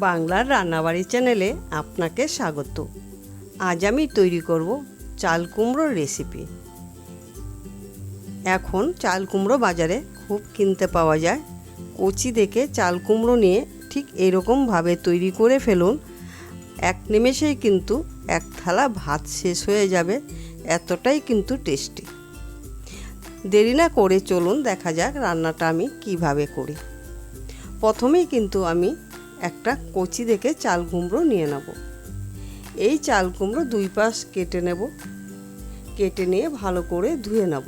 বাংলার রান্নাবাড়ি চ্যানেলে আপনাকে স্বাগত। আজ আমি তৈরি করব চাল কুমড়োর রেসিপি। এখন চাল কুমড়ো বাজারে খুব কিনতে পাওয়া যায়। কচি দেখে চাল কুমড়ো নিয়ে ঠিক এরকমভাবে তৈরি করে ফেলুন, এক নিমেষেই কিন্তু এক থালা ভাত শেষ হয়ে যাবে, এতটাই কিন্তু টেস্টি। দেরি না করে চলুন দেখা যাক রান্নাটা আমি কিভাবে করি। প্রথমেই কিন্তু আমি একটা কচি দেখে চাল কুমড়ো নিয়ে নেব। এই চাল কুমড়ো দুই পাশ কেটে নেব, কেটে নিয়ে ভালো করে ধুয়ে নেব।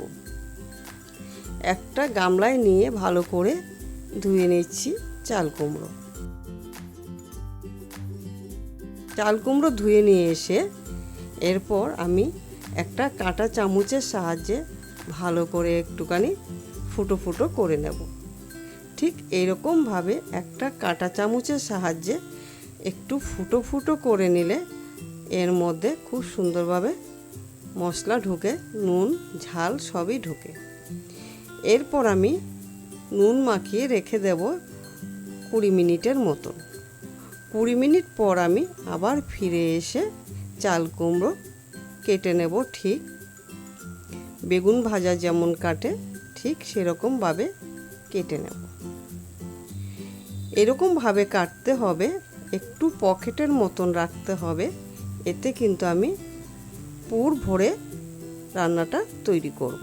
একটা গামলায় নিয়ে ভালো করে ধুয়ে নিচ্ছি চাল কুমড়ো। চাল কুমড়ো ধুয়ে নিয়ে এসে এরপর আমি একটা কাঁটা চামচের সাহায্যে ভালো করে একটুখানি ফুটো ফুটো করে নেব। ঠিক এইরকমভাবে একটা কাঁটা চামচের সাহায্যে একটু ফুটো ফুটো করে নিলে এর মধ্যে খুব সুন্দরভাবে মশলা ঢুকে, নুন ঝাল সবই ঢুকে। এরপর আমি নুন মাখিয়ে রেখে দেব 20 মিনিটের মতন। 20 মিনিট পর আমি আবার ফিরে এসে চাল কুমড়ো কেটে নেব। ঠিক বেগুন ভাজা যেমন কাটে ঠিক সেরকমভাবে কেটে নেব। এরকমভাবে কাটতে হবে, একটু পকেটের মতন রাখতে হবে, এতে কিন্তু আমি পুর ভরে রান্নাটা তৈরি করব।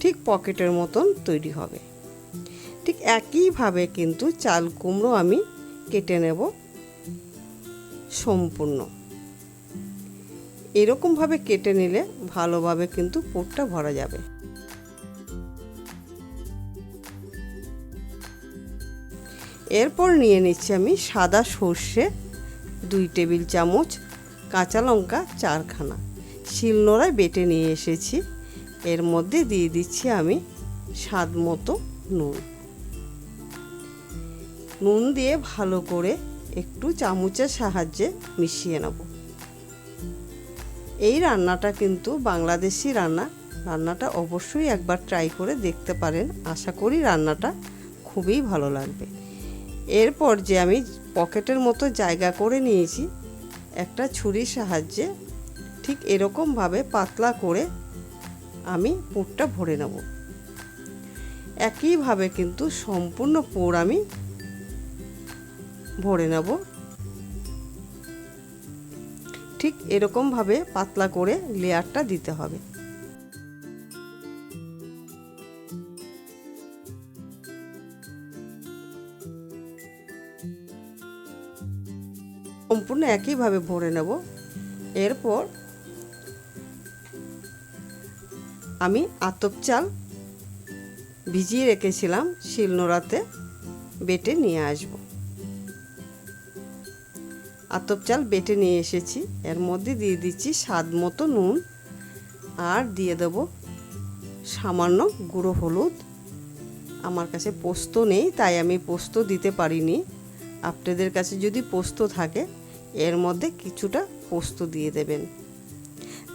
ঠিক পকেটের মতন তৈরি হবে। ঠিক একইভাবে কিন্তু চাল কুমড়ো আমি কেটে নেব সম্পূর্ণ। এরকমভাবে কেটে নিলে ভালোভাবে কিন্তু পুরটা ভরা যাবে। এরপর নিয়ে নিচ্ছি আমি সাদা সর্ষে 2 টেবিল চামচ, কাঁচা লঙ্কা 4খানা শিলনোড়ায় বেটে নিয়ে এসেছি। এর মধ্যে দিয়ে দিচ্ছি আমি স্বাদ মতো নুন। নুন দিয়ে ভালো করে একটু চামচের সাহায্যে মিশিয়ে নেব। এই রান্নাটা কিন্তু বাংলাদেশি রান্না। রান্নাটা অবশ্যই একবার ট্রাই করে দেখতে পারেন। আশা করি রান্নাটা খুবই ভালো লাগবে। এরপর যে আমি পকেটের মতো জায়গা করে নিয়েছি, একটা ছুরির সাহায্যে ঠিক এরকমভাবে পাতলা করে আমি পুরটা ভরে নেব। একইভাবে কিন্তু সম্পূর্ণ পুর আমি ভরে নেব। ঠিক এরকমভাবে পাতলা করে লেয়ারটা দিতে হবে। সম্পূর্ণ একইভাবে ভরে নেব। এরপর আমি আতপ চাল ভিজিয়ে রেখেছিলাম, শিলনোড়াতে বেটে নিয়ে আসব। আতপ চাল বেটে নিয়ে এসেছি। এর মধ্যে দিয়ে দিচ্ছি স্বাদ মতো নুন, আর দিয়ে দেব সামান্য গুঁড়ো হলুদ। আমার কাছে পোস্ত নেই তাই আমি পোস্ত দিতে পারিনি। আপনাদের কাছে যদি পোস্ত থাকে এর মধ্যে কিছুটা পোস্ত দিয়ে দেবেন,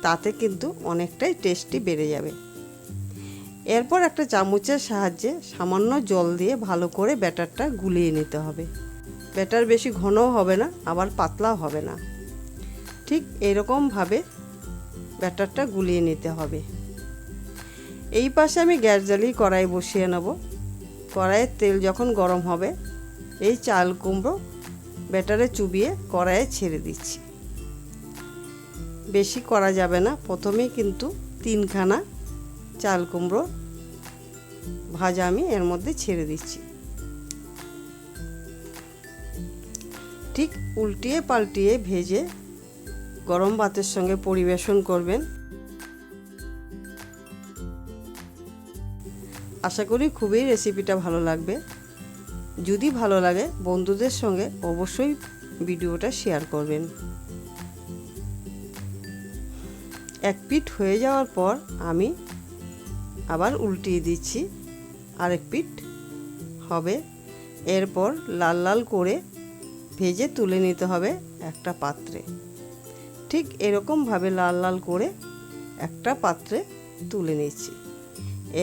তাতে কিন্তু অনেকটাই টেস্টি বেড়ে যাবে। এরপর একটা চামচের সাহায্যে সামান্য জল দিয়ে ভালো করে ব্যাটারটা গুলিয়ে নিতে হবে। ব্যাটার বেশি ঘনও হবে না, আবার পাতলাও হবে না। ঠিক এরকমভাবে ব্যাটারটা গুলিয়ে নিতে হবে। এই পাশে আমি গ্যাস জ্বালিয়ে কড়াই বসিয়ে নেব। কড়াইয়ের তেল যখন গরম হবে এই চাল কুমড়ো ব্যাটারে চুবিয়ে কড়াইয়ে ছেড়ে দিচ্ছি। বেশি করা যাবে না। প্রথমেই কিন্তু 3খানা চাল কুমড়ো ভাজা আমি এর মধ্যে ছেড়ে দিচ্ছি। ঠিক উল্টিয়ে পাল্টিয়ে ভেজে গরম ভাতের সঙ্গে পরিবেশন করবেন। আশা করি খুবই রেসিপিটা ভালো লাগবে। যদি ভালো লাগে বন্ধুদের সঙ্গে অবশ্যই ভিডিওটা শেয়ার করবেন। এক পিঠ হয়ে যাওয়ার পর আমি আবার উল্টিয়ে দিচ্ছি, আরেক পিঠ হবে। এরপর লাল লাল করে ভেজে তুলে নিতে হবে একটা পাত্রে। ঠিক এরকমভাবে লাল লাল করে একটা পাত্রে তুলে নিচ্ছি।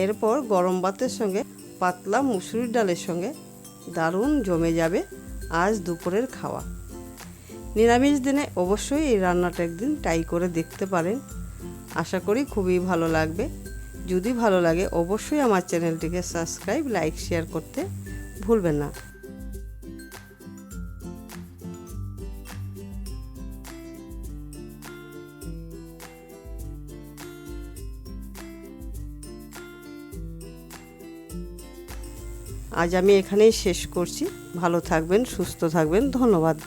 এরপর গরম ভাতের সঙ্গে পাতলা মুসুরির ডালের সঙ্গে দারুণ জমে যাবে আজ দুপুরের খাওয়া। নিরামিষ দিনে অবশ্যই এই রান্নাটা একদিন ট্রাই করে দেখতে পারেন। আশা করি খুবই ভালো লাগবে। যদি ভালো লাগে অবশ্যই আমার চ্যানেলটিকে সাবস্ক্রাইব, লাইক, শেয়ার করতে ভুলবেন না। আজ আমি এখানেই শেষ করছি। ভালো থাকবেন, সুস্থ থাকবেন। ধন্যবাদ।